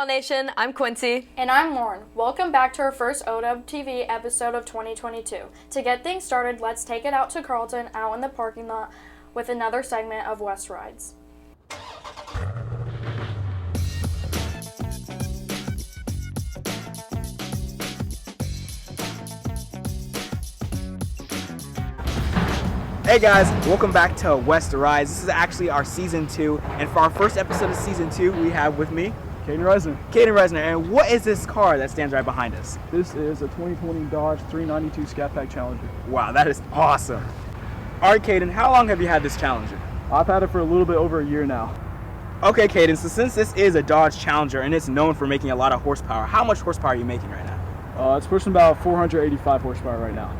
Owl Nation, I'm Quincee. And I'm Lauren. Welcome back to our first Owtv episode of 2022. To get things started, let's take it out to Carlton, out in the parking lot, with another segment of West Rides. Hey guys, welcome back to West Rides. This is actually our season 2, and for our first episode of season 2, we have with me Caden Resner. And what is this car that stands right behind us? This is a 2020 Dodge 392 Scat Pack Challenger. Wow, that is awesome. All right, Caden, how long have you had this Challenger? I've had it for a little bit over a year now. Okay, Caden, so since this is a Dodge Challenger and it's known for making a lot of horsepower, how much horsepower are you making right now? It's pushing about 485 horsepower right now.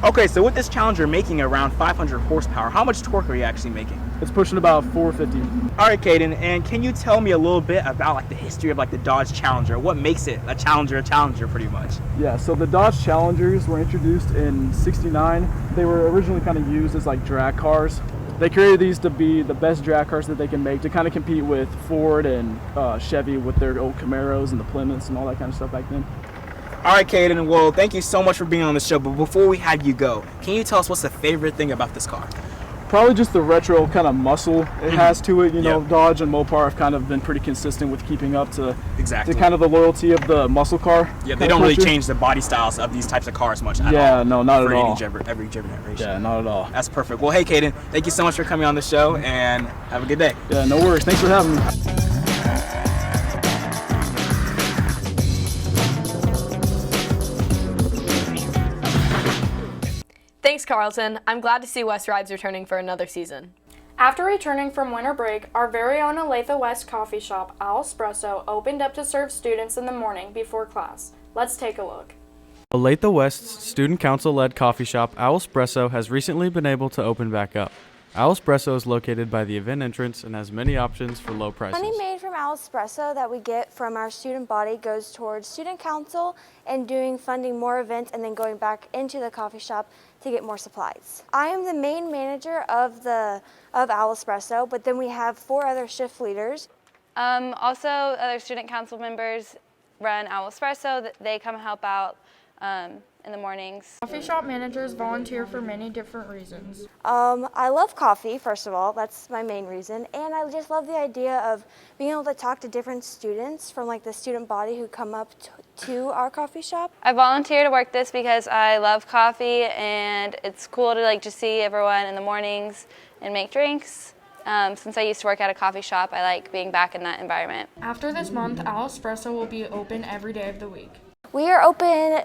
Okay, so with this Challenger making around 500 horsepower, how much torque are you actually making? It's pushing about 450. All right, Caden, and can you tell me a little bit about the history of the Dodge Challenger? What makes it a Challenger pretty much? Yeah, so the Dodge Challengers were introduced in '69. They were originally kind of used as drag cars. They created these to be the best drag cars that they can make to kind of compete with Ford and Chevy with their old Camaros and the Plymouths and all that kind of stuff back then. All right, Caden, well, thank you so much for being on the show, but before we have you go, can you tell us what's the favorite thing about this car? Probably just the retro kind of muscle it has to it. You know, Yep. Dodge and Mopar have kind of been pretty consistent with keeping up to Exactly. kind of the loyalty of the muscle car. Yeah, they don't really change the body styles of these types of cars much at all. Yeah, no, not at all. For every generation. Yeah, not at all. That's perfect. Well, hey, Caden, thank you so much for coming on the show, and have a good day. Yeah, no worries. Thanks for having me. Thanks, Carlton. I'm glad to see West Rides returning for another season. After returning from winter break, our very own Olathe West coffee shop, Espresso, opened up to serve students in the morning before class. Let's take a look. Olathe West's student council-led coffee shop, Espresso, has recently been able to open back up. Espresso is located by the event entrance and has many options for low prices. Money made from Espresso that we get from our student body goes towards student council and funding more events and then going back into the coffee shop to get more supplies. I am the main manager of Espresso, but then we have 4 other shift leaders. Also, other student council members run Espresso. They come help out in the mornings. Coffee shop managers volunteer for many different reasons. I love coffee, first of all. That's my main reason. And I just love the idea of being able to talk to different students from the student body who come up to our coffee shop. I volunteer to work this because I love coffee, and it's cool to just see everyone in the mornings and make drinks. Since I used to work at a coffee shop, I like being back in that environment. After this month, Espresso will be open every day of the week. We are open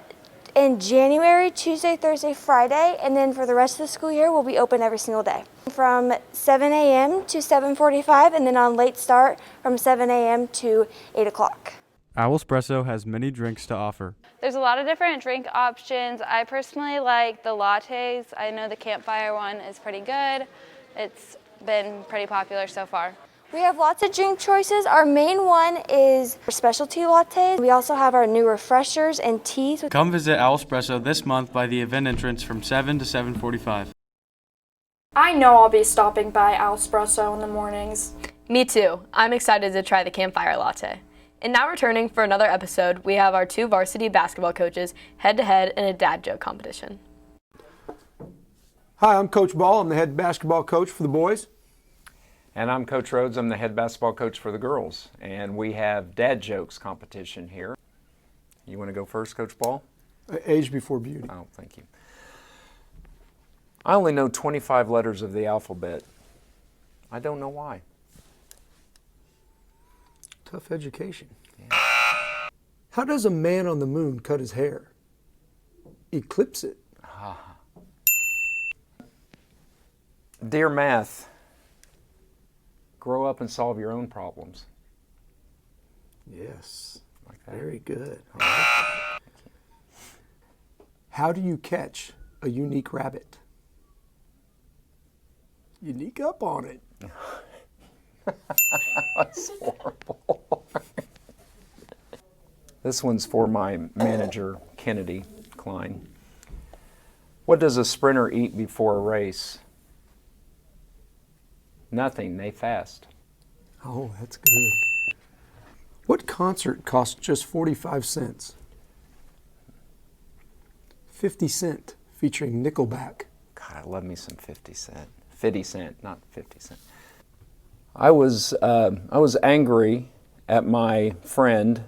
in January, Tuesday, Thursday, Friday, and then for the rest of the school year, we'll be open every single day. From 7 a.m. to 7:45, and then on late start from 7 a.m. to 8 o'clock. Espresso has many drinks to offer. There's a lot of different drink options. I personally like the lattes. I know the campfire one is pretty good. It's been pretty popular so far. We have lots of drink choices. Our main one is specialty lattes. We also have our new refreshers and teas. Come visit Espresso this month by the event entrance from 7 to 7:45. I know I'll be stopping by Espresso in the mornings. Me too. I'm excited to try the campfire latte. And now returning for another episode, we have our 2 varsity basketball coaches head-to-head in a dad joke competition. Hi, I'm Coach Ball. I'm the head basketball coach for the boys. And I'm Coach Rhodes. I'm the head basketball coach for the girls. And we have dad jokes competition here. You want to go first, Coach Ball? Age before beauty. Oh, thank you. I only know 25 letters of the alphabet. I don't know why. Tough education. Yeah. How does a man on the moon cut his hair? Eclipse it. Dear math, grow up and solve your own problems. Yes. Like that. Very good. All right. How do you catch a unique rabbit? Unique up on it. That's horrible. This one's for my manager, Kennedy Klein. What does a sprinter eat before a race? Nothing, they fast. Oh, that's good. What concert costs just 45 cents? 50 Cent, featuring Nickelback. God, I love me some 50 Cent. 50 Cent, not 50 Cent. I was angry at my friend,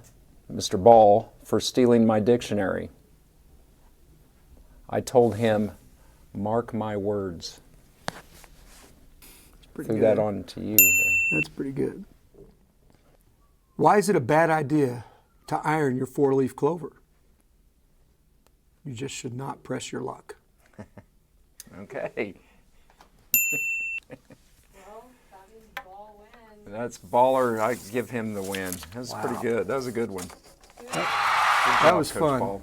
Mr. Ball, for stealing my dictionary. I told him, mark my words. Threw that on to you there. That's pretty good. Why is it a bad idea to iron your 4-leaf clover? You just should not press your luck. Okay. That's baller. I give him the win. That was pretty good. That was a good one. That was Coach fun. Ball.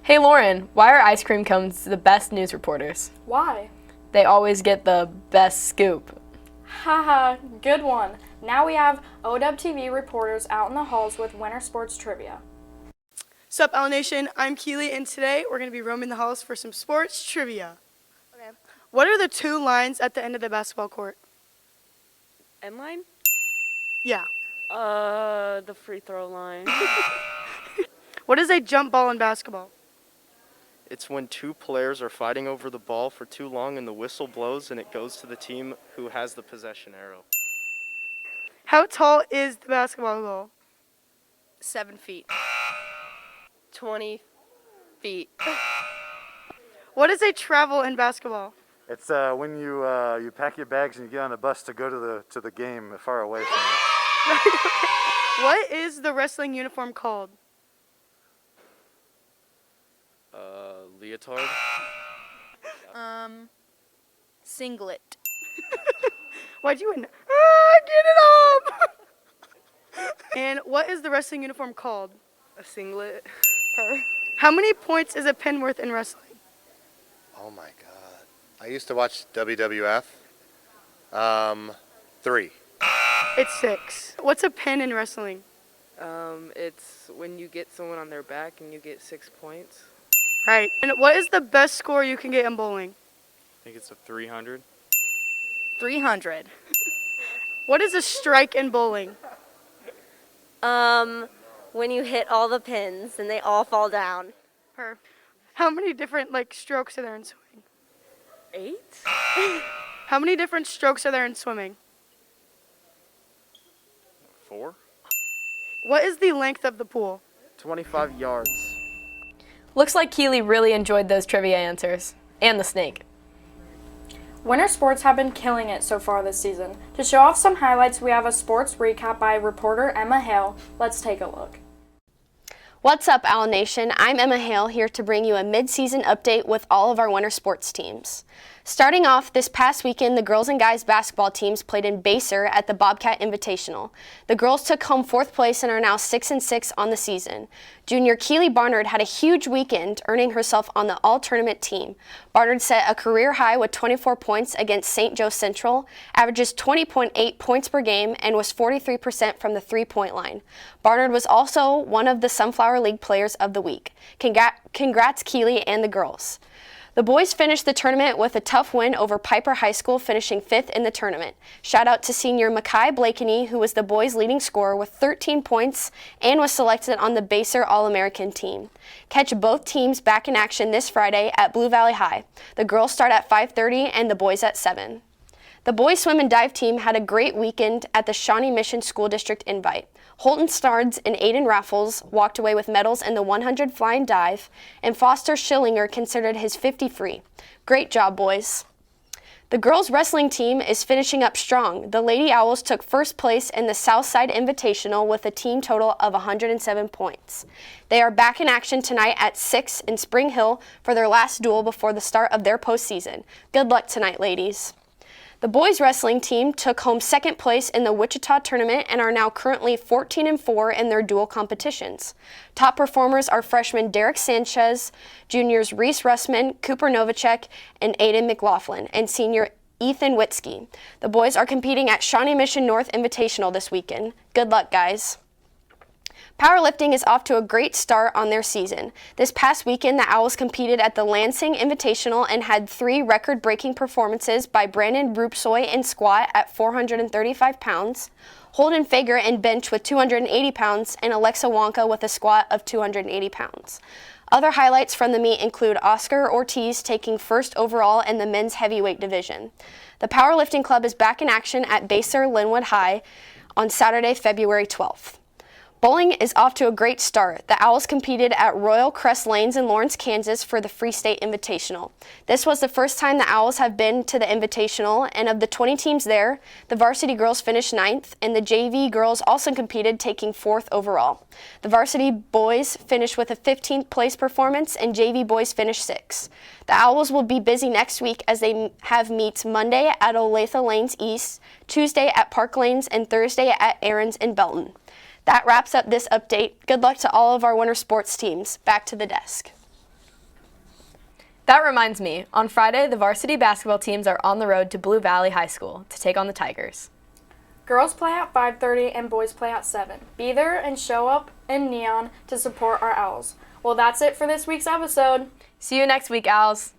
Hey Lauren, why are ice cream cones the best news reporters? Why? They always get the best scoop. Haha, good one. Now we have Owtv reporters out in the halls with winter sports trivia. Sup, L Nation, I'm Keely, and today we're going to be roaming the halls for some sports trivia. Okay. What are the two lines at the end of the basketball court? End line? Yeah. The free throw line. What is a jump ball in basketball? It's when two players are fighting over the ball for too long and the whistle blows and it goes to the team who has the possession arrow. How tall is the basketball goal? 7 feet. 20 feet. What is a travel in basketball? It's when you pack your bags and you get on a bus to go to the game far away from you. What is the wrestling uniform called? Leotard? Singlet. Why'd you win? Get it up! And what is the wrestling uniform called? A singlet. How many points is a pin worth in wrestling? Oh my God! I used to watch WWF. 3. It's 6. What's a pin in wrestling? It's when you get someone on their back and you get 6 points. Right. And what is the best score you can get in bowling? I think it's a 300. 300. What is a strike in bowling? When you hit all the pins and they all fall down. How many different strokes are there in swimming? 8? How many different strokes are there in swimming? 4? What is the length of the pool? 25 yards. Looks like Keely really enjoyed those trivia answers. And the snake. Winter sports have been killing it so far this season. To show off some highlights, we have a sports recap by reporter Emma Hale. Let's take a look. What's up, Owl Nation? I'm Emma Hale, here to bring you a mid-season update with all of our winter sports teams. Starting off, this past weekend, the girls and guys basketball teams played in Baser at the Bobcat Invitational. The girls took home 4th place and are now 6-6 on the season. Junior Keely Barnard had a huge weekend, earning herself on the all-tournament team. Barnard set a career high with 24 points against St. Joe Central, averages 20.8 points per game, and was 43% from the three-point line. Barnard was also one of the Sunflower League Players of the Week. Congrats, Keely and the girls. The boys finished the tournament with a tough win over Piper High School, finishing 5th in the tournament. Shout out to senior Makai Blakeney, who was the boys' leading scorer with 13 points and was selected on the Baser All-American team. Catch both teams back in action this Friday at Blue Valley High. The girls start at 5:30 and the boys at 7. The boys swim and dive team had a great weekend at the Shawnee Mission School District Invite. Holton Stards and Aiden Raffles walked away with medals in the 100 flying dive, and Foster Schillinger considered his 50 free. Great job, boys. The girls wrestling team is finishing up strong. The Lady Owls took 1st place in the Southside Invitational with a team total of 107 points. They are back in action tonight at 6 in Spring Hill for their last duel before the start of their postseason. Good luck tonight, ladies. The boys wrestling team took home 2nd place in the Wichita tournament and are now currently 14-4 in their dual competitions. Top performers are freshmen Derek Sanchez, juniors Reese Russman, Cooper Novacek, and Aiden McLaughlin, and senior Ethan Witzke. The boys are competing at Shawnee Mission North Invitational this weekend. Good luck, guys. Powerlifting is off to a great start on their season. This past weekend, the Owls competed at the Lansing Invitational and had 3 record-breaking performances by Brandon Rupsoy in squat at 435 pounds, Holden Fager in bench with 280 pounds, and Alexa Wonka with a squat of 280 pounds. Other highlights from the meet include Oscar Ortiz taking first overall in the men's heavyweight division. The Powerlifting Club is back in action at Baser Linwood High on Saturday, February 12th. Bowling is off to a great start. The Owls competed at Royal Crest Lanes in Lawrence, Kansas for the Free State Invitational. This was the first time the Owls have been to the Invitational, and of the 20 teams there, the varsity girls finished 9th, and the JV girls also competed, taking 4th overall. The varsity boys finished with a 15th place performance, and JV boys finished 6th. The Owls will be busy next week as they have meets Monday at Olathe Lanes East, Tuesday at Park Lanes, and Thursday at Aaron's in Belton. That wraps up this update. Good luck to all of our winter sports teams. Back to the desk. That reminds me, on Friday, the varsity basketball teams are on the road to Blue Valley High School to take on the Tigers. Girls play at 5:30 and boys play at 7. Be there and show up in neon to support our Owls. Well, that's it for this week's episode. See you next week, Owls.